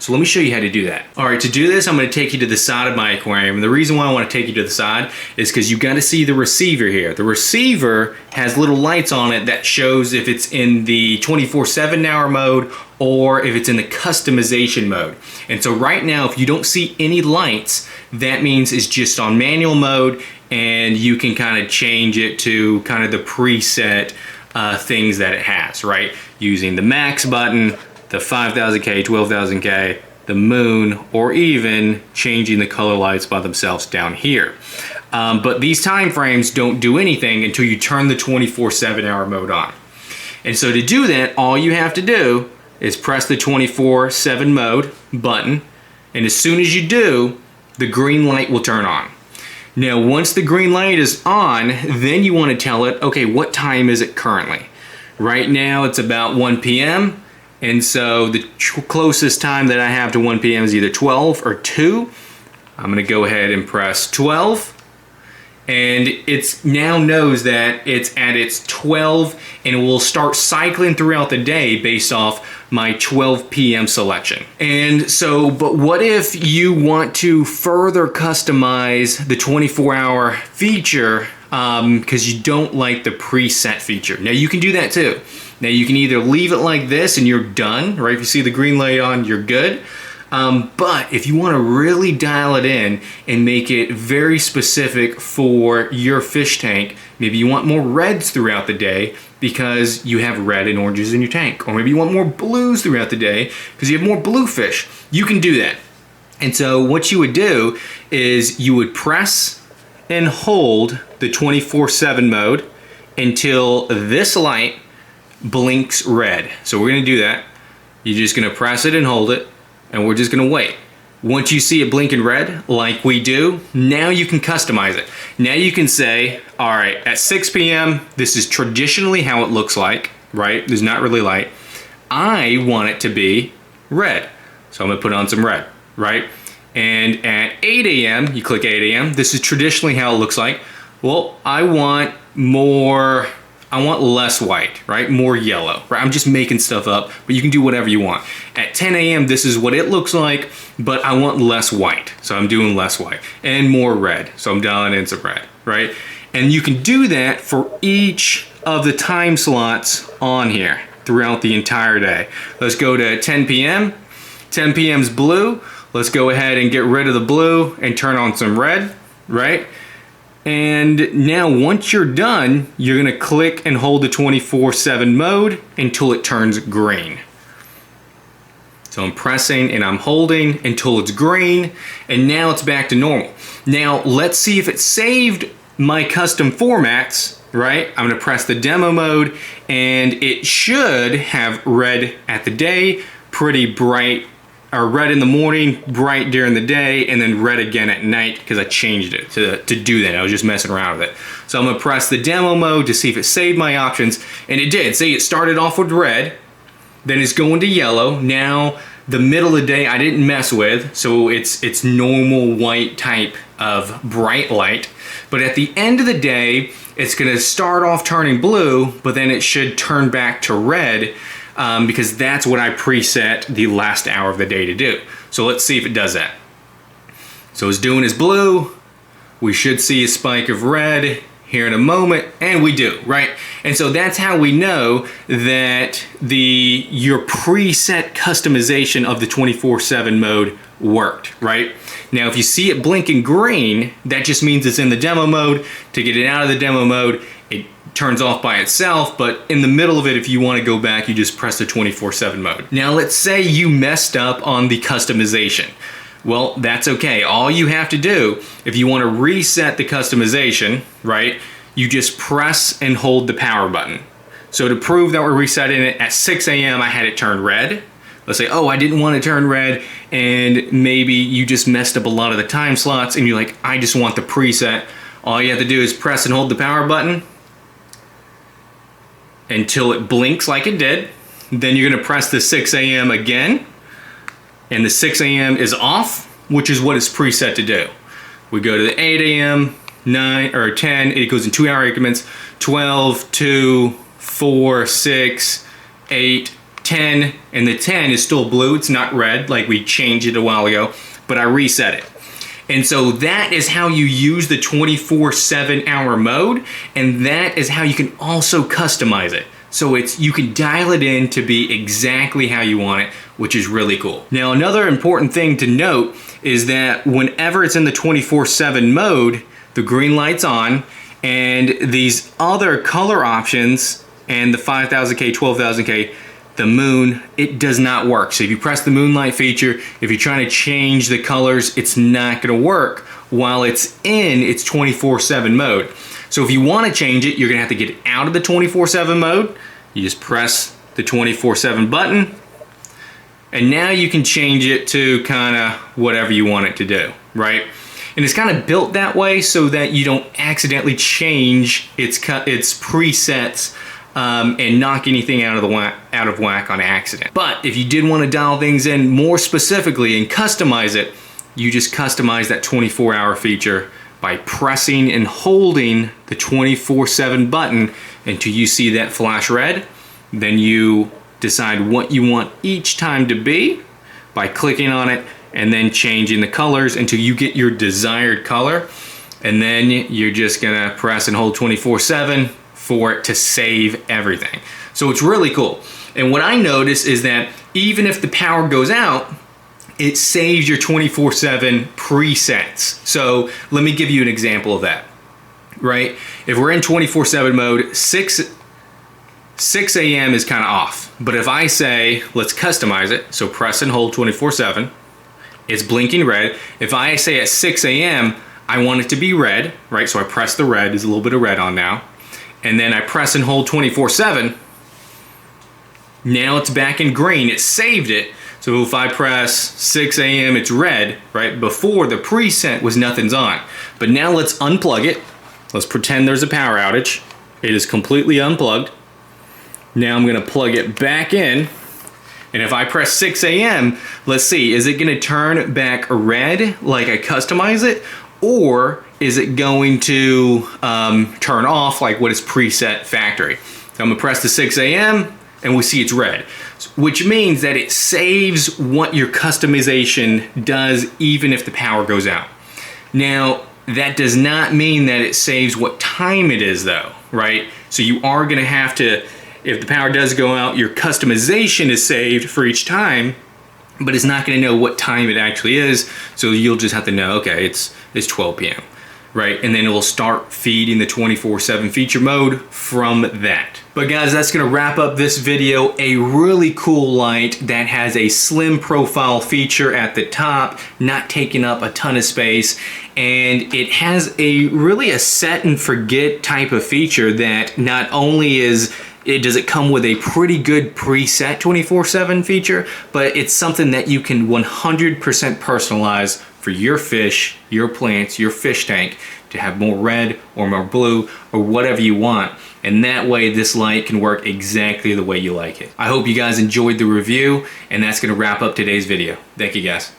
So let me show you how to do that. All right, to do this, I'm gonna take you to the side of my aquarium. And the reason why I wanna take you to the side is because you gotta see the receiver here. The receiver has little lights on it that shows if it's in the 24/7 hour mode or if it's in the customization mode. And so right now, if you don't see any lights, that means it's just on manual mode, and you can kind of change it to kind of the preset things that it has, right? Using the max button, the 5000K, 12,000K, the moon, or even changing the color lights by themselves down here. But these time frames don't do anything until you turn the 24/7 hour mode on. And so to do that, all you have to do is press the 24/7 mode button, and as soon as you do, the green light will turn on. Now, once the green light is on, then you want to tell it, okay, what time is it currently? Right now, it's about 1 p.m. And so the closest time that I have to 1 p.m. is either 12 or 2. I'm going to go ahead and press 12. And it's now knows that it's at its 12, and it will start cycling throughout the day based off my 12 p.m. selection. And so, but what if you want to further customize the 24-hour feature because you don't like the preset feature? Now you can do that too. Now you can either leave it like this and you're done, right? If you see the green light on, you're good. But if you want to really dial it in and make it very specific for your fish tank, maybe you want more reds throughout the day because you have red and oranges in your tank. Or maybe you want more blues throughout the day because you have more blue fish. You can do that. And so what you would do is you would press and hold the 24/7 mode until this light blinks red. So we're going to do that. You're just going to press it and hold it. And we're just gonna wait. Once you see it blinking red, like we do, now you can customize it. Now you can say, all right, at 6 p.m., this is traditionally how it looks like, right? There's not really light. I want it to be red. So I'm gonna put on some red, right? And at 8 a.m., you click 8 a.m., this is traditionally how it looks like. Well, I want less white, right? More yellow, right? I'm just making stuff up, but you can do whatever you want. At 10 a.m., this is what it looks like, but I want less white. So I'm doing less white and more red. So I'm dialing in some red, right? And you can do that for each of the time slots on here throughout the entire day. Let's go to 10 p.m. 10 p.m. is blue. Let's go ahead and get rid of the blue and turn on some red, right? And now once you're done, you're gonna click and hold the 24/7 mode until it turns green. So I'm pressing and I'm holding until it's green, and now it's back to normal. Now let's see if it saved my custom formats, right? I'm gonna press the demo mode, and it should have red at the day, pretty bright, or red in the morning, bright during the day, and then red again at night because I changed it to do that. I was just messing around with it. So I'm gonna press the demo mode to see if it saved my options, and it did. See, it started off with red, then it's going to yellow. Now the middle of the day I didn't mess with, so it's normal white type of bright light. But at the end of the day, it's gonna start off turning blue, but then it should turn back to red, because that's what I preset the last hour of the day to do. So let's see if it does that. So it's doing is blue. We should see a spike of red here in a moment, and we do, right? And so that's how we know that your preset customization of the 24/7 mode worked, right? Now, if you see it blinking green, that just means it's in the demo mode. To get it out of the demo mode, it turns off by itself, but in the middle of it, if you want to go back, you just press the 24/7 mode. Now, let's say you messed up on the customization. Well, that's okay. All you have to do, if you want to reset the customization, right, you just press and hold the power button. So to prove that we're resetting it at 6 a.m., I had it turn red. Let's say, oh, I didn't want to turn red, and maybe you just messed up a lot of the time slots, and you're like, I just want the preset. All you have to do is press and hold the power button until it blinks like it did. Then you're gonna press the 6 a.m. again, and the 6 a.m. is off, which is what it's preset to do. We go to the 8 a.m., 9 or 10, it goes in 2-hour increments, 12, 2, 4, 6, 8, 10, and the 10 is still blue. It's not red like we changed it a while ago, but I reset it. And so that is how you use the 24/7 hour mode, and that is how you can also customize it. So you can dial it in to be exactly how you want it, which is really cool. Now, another important thing to note is that whenever it's in the 24/7 mode, the green light's on, and these other color options and the 5000K, 12,000K, the moon, it does not work. So if you press the moonlight feature, if you're trying to change the colors, it's not gonna work while it's in its 24/7 mode. So if you wanna change it, you're gonna have to get out of the 24/7 mode. You just press the 24/7 button, and now you can change it to kinda whatever you want it to do, right? And it's kind of built that way so that you don't accidentally change its presets and knock anything out of whack on accident. But if you did want to dial things in more specifically and customize it, you just customize that 24-hour feature by pressing and holding the 24/7 button until you see that flash red. Then you decide what you want each time to be by clicking on it and then changing the colors until you get your desired color. And then you're just gonna press and hold 24/7 for it to save everything. So it's really cool. And what I notice is that even if the power goes out, it saves your 24/7 presets. So let me give you an example of that, right? If we're in 24/7 mode, 6 a.m. is kind of off. But if I say, let's customize it, so press and hold 24/7, it's blinking red. If I say at 6 a.m., I want it to be red, right? So I press the red, there's a little bit of red on now. And then I press and hold 24/7. Now it's back in green, it saved it. So if I press 6 a.m., it's red, right? Before the preset was nothing's on. But now let's unplug it. Let's pretend there's a power outage. It is completely unplugged. Now I'm gonna plug it back in. And if I press 6 a.m., let's see, is it gonna turn back red like I customize it? Or is it going to turn off like what is preset factory? So I'm gonna press the 6 a.m. and we see it's red, which means that it saves what your customization does even if the power goes out. Now, that does not mean that it saves what time it is though, right? So you are gonna have to, if the power does go out, your customization is saved for each time, but it's not gonna know what time it actually is, so you'll just have to know, okay, it's 12 p.m., right? And then it will start feeding the 24/7 feature mode from that. But guys, that's gonna wrap up this video. A really cool light that has a slim profile feature at the top, not taking up a ton of space, and it has really a set and forget type of feature that not only does it come with a pretty good preset 24/7 feature, but it's something that you can 100% personalize for your fish, your plants, your fish tank to have more red or more blue or whatever you want. And that way this light can work exactly the way you like it. I hope you guys enjoyed the review, and that's gonna wrap up today's video. Thank you guys.